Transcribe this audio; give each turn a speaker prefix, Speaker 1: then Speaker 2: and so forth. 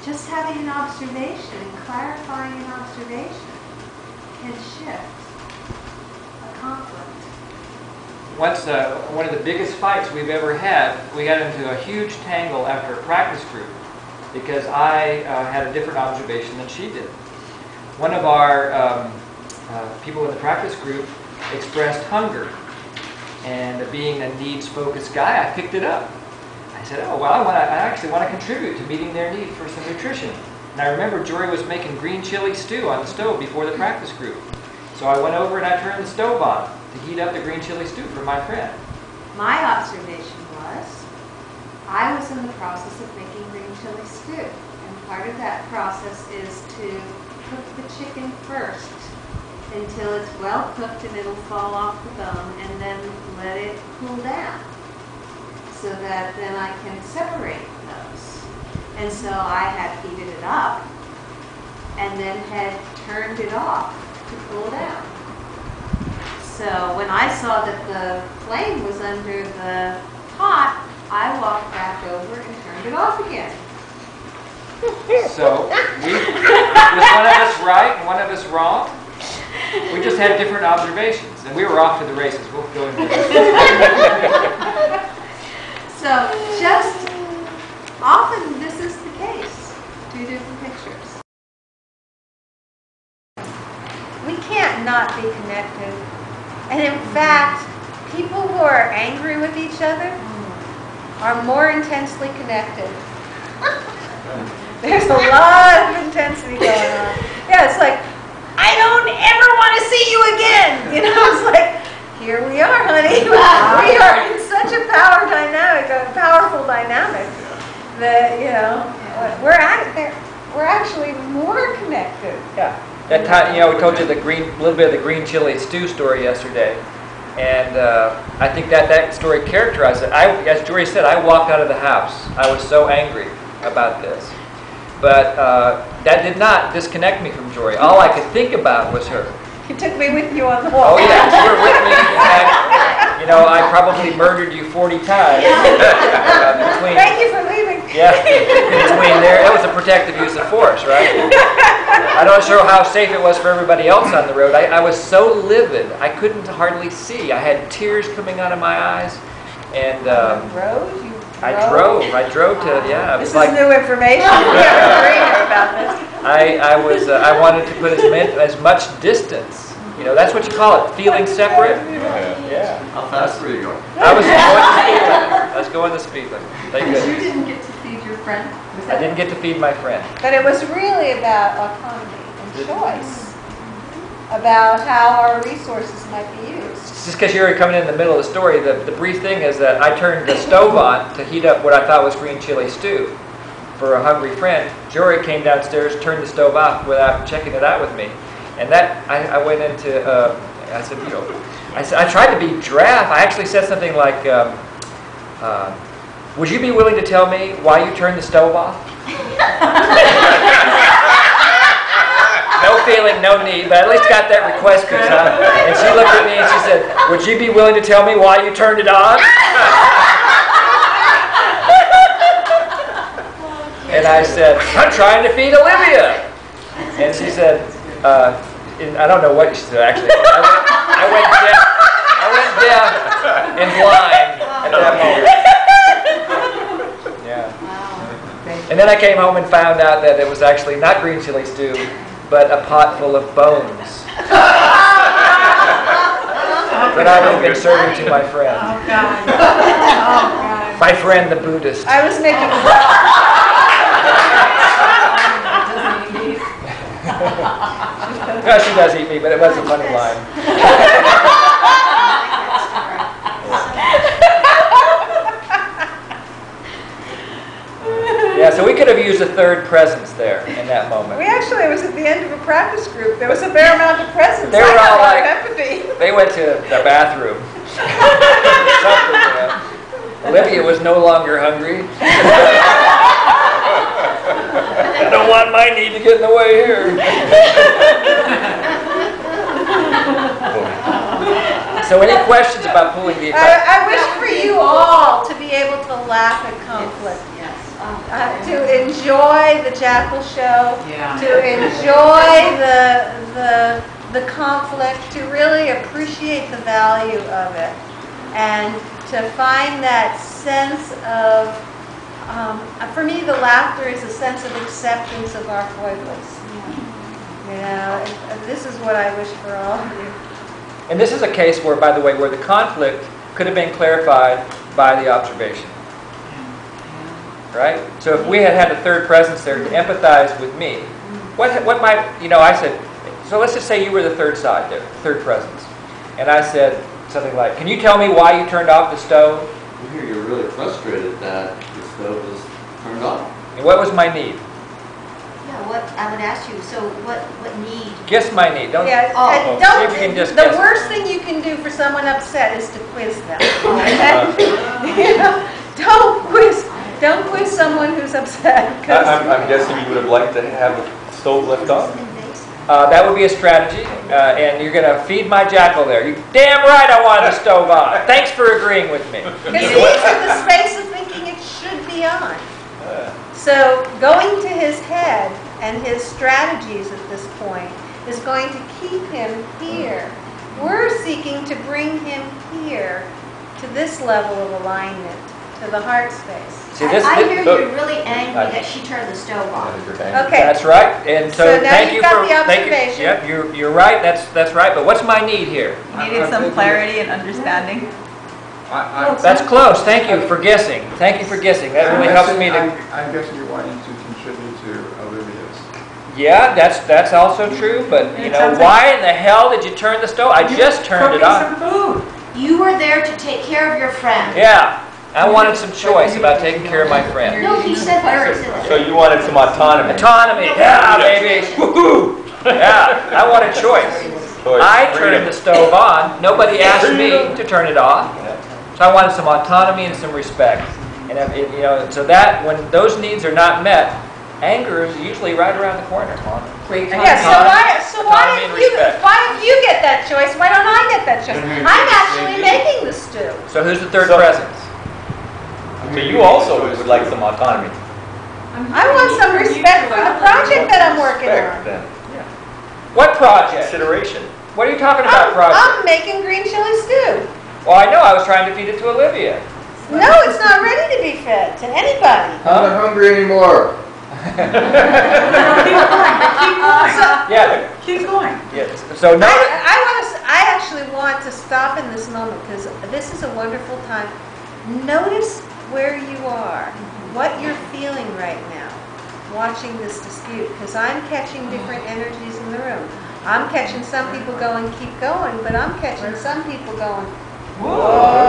Speaker 1: just having an observation, clarifying an observation, can shift a conflict.
Speaker 2: Once, one of the biggest fights we've ever had, we got into a huge tangle after a practice group because I had a different observation than she did. One of our people in the practice group expressed hunger, and being a needs-focused guy, I picked it up. I said, oh, well, I actually want to contribute to meeting their need for some nutrition. And I remember Jori was making green chili stew on the stove before the practice group. So I went over and I turned the stove on to heat up the green chili stew for my friend.
Speaker 1: My observation was, I was in the process of making green chili stew. And part of that process is to cook the chicken first until it's well cooked and it'll fall off the bone, and then let it cool down so that then I can separate those. And so I had heated it up and then had turned it off to cool down. So when I saw that the flame was under the pot, I walked back over and turned it off again.
Speaker 2: So, was one of us right and one of us wrong? We just had different observations, and we were off to the races. We'll go into that.
Speaker 1: So, just often this is the case. Two different pictures.
Speaker 3: We can't not be connected. And in fact, people who are angry with each other are more intensely connected. There's a lot of intensity going on. Yeah, it's like, I don't ever want to see you again. You know, it's like, here we are, honey. We are in such a power dynamic, a powerful dynamic, that, you know, we're actually more connected.
Speaker 2: Yeah. That time, you know, we told you the little bit of the green chili stew story yesterday, and I think that story characterized it. As Jori said, I walked out of the house. I was so angry about this. But that did not disconnect me from Jori. All I could think about was her.
Speaker 3: You took me with you on the walk.
Speaker 2: Oh yeah, you were with me. And, you know, I probably murdered you 40 times.
Speaker 3: Thank you for leaving.
Speaker 2: Yeah, between there, it was a protective use of force, right? I'm not sure how safe it was for everybody else on the road. I was so livid, I couldn't hardly see. I had tears coming out of my eyes, and I drove to, yeah.
Speaker 3: This is new information. We haven't heard about this.
Speaker 2: I wanted to put as much distance. You know, that's what you call it, feeling separate.
Speaker 4: Yeah. How fast were you going?
Speaker 2: I was going the speed limit. I was going the speed limit. Thank goodness.
Speaker 5: You didn't get to feed your friend?
Speaker 2: I didn't get to feed my friend.
Speaker 3: But it was really about autonomy and choice, about how our resources might be used.
Speaker 2: Just because you're coming in the middle of the story, the brief thing is that I turned the stove on to heat up what I thought was green chili stew for a hungry friend. Jori came downstairs, turned the stove off without checking it out with me. And that, I went into, I said, you know, I tried to be draft. I actually said something like, would you be willing to tell me why you turned the stove off? No feeling, no need, but I at least got that request piece, huh? And she looked at me and she said, would you be willing to tell me why you turned it on? And I said, I'm trying to feed Olivia. And she said, I don't know what she said actually. I went deaf and blind at that moment. Yeah. And then I came home and found out that it was actually not green chili stew, but a pot full of bones that I would have been serving to my friend.
Speaker 3: Oh, God. Oh, God.
Speaker 2: My friend, the Buddhist.
Speaker 3: I was making
Speaker 2: No, she does eat me, but it was a funny line. Yeah, so we could have used a third presence there in that moment.
Speaker 3: We actually, it was at the end of a practice group. There was a fair amount of presence.
Speaker 2: They were all like,
Speaker 3: empathy.
Speaker 2: They went to the bathroom. Something, you know. Olivia was no longer hungry. I don't want my need to get in the way here. So any questions about pulling the effect?
Speaker 3: I wish for you all to be able to laugh at conflict.
Speaker 5: Yes.
Speaker 3: To enjoy the jackal show,
Speaker 5: Yeah.
Speaker 3: to enjoy the conflict, to really appreciate the value of it, and to find that sense of, for me, the laughter is a sense of acceptance of our foibles. You know, and this is what I wish for all of you.
Speaker 2: And this is a case where, by the way, where the conflict could have been clarified by the observation. Right? So if we had had a third presence there to empathize with me, what might, you know, I said, so let's just say you were the third side there, third presence. And I said something like, can you tell me why you turned off the stove?
Speaker 4: We hear you're really frustrated that the stove was turned off.
Speaker 2: And what was my need?
Speaker 6: Yeah, what, I would ask you, so what need?
Speaker 2: Guess my need. Don't,
Speaker 3: Yeah,
Speaker 6: Oh.
Speaker 3: don't,
Speaker 2: See if you can just
Speaker 3: the
Speaker 2: guess.
Speaker 3: worst thing you can do for someone upset is to quiz them. You know, don't quiz someone who's upset. 'Cause
Speaker 7: I'm guessing you would have liked to have the stove left on?
Speaker 2: that would be a strategy, and you're going to feed my jackal there. You damn right I wanted the stove on. Thanks for agreeing with me.
Speaker 3: Because he's in the space of thinking it should be on. So going to his head and his strategies at this point is going to keep him here. We're seeking to bring him here to this level of alignment, to the heart space.
Speaker 2: See, this,
Speaker 6: I hear
Speaker 2: look,
Speaker 6: you're really angry that she turned the stove on.
Speaker 3: Okay.
Speaker 2: That's right. And so,
Speaker 3: So now
Speaker 2: thank
Speaker 3: you've
Speaker 2: you
Speaker 3: got
Speaker 2: for
Speaker 3: the
Speaker 2: thank you.
Speaker 3: observation.
Speaker 2: Yep, you're right. That's right. But what's my need here?
Speaker 8: You needed some clarity and understanding.
Speaker 2: That's close. Thank you for guessing. Thank you for guessing. That really helps me to.
Speaker 9: I'm guessing you're wanting to contribute to Olivia's.
Speaker 2: Yeah, that's also true. But you
Speaker 5: It
Speaker 2: know,
Speaker 5: sounds like-
Speaker 2: why in the hell did you turn the stove? I just turned it on.
Speaker 5: Some food.
Speaker 6: You were there to take care of your friend.
Speaker 2: Yeah, I wanted some choice about taking care of my friend.
Speaker 6: No, he said Larry said that.
Speaker 7: So you wanted some autonomy.
Speaker 2: Autonomy. Yeah, baby. Woohoo! Yeah, I wanted choice. I turned the stove on. Nobody asked me to turn it off. So I wanted some autonomy and some respect. And you know, so that when those needs are not met, anger is usually right around the corner.
Speaker 5: Great.
Speaker 3: Yeah, so why
Speaker 2: Autonomy and
Speaker 3: if
Speaker 2: respect.
Speaker 3: you get that choice, why don't I get that choice? I'm actually making the stew.
Speaker 2: So who's the third
Speaker 7: So-
Speaker 2: presence?
Speaker 7: So you also would like some autonomy.
Speaker 3: I want some respect for the project that I'm working
Speaker 7: Respect,
Speaker 3: on.
Speaker 7: then.
Speaker 2: What project?
Speaker 7: Consideration.
Speaker 2: What are you talking about, project?
Speaker 3: I'm making green chili stew.
Speaker 2: Well, I know. I was trying to feed it to Olivia.
Speaker 3: No, it's not ready to be fed to anybody.
Speaker 9: I'm not hungry anymore.
Speaker 2: Yeah.
Speaker 5: Keep going.
Speaker 2: Yes. So now.
Speaker 3: I actually want to stop in this moment because this is a wonderful time. Notice where you are, what you're feeling right now, watching this dispute, because I'm catching different energies in the room. I'm catching some people going, keep going, but I'm catching some people going, whoa.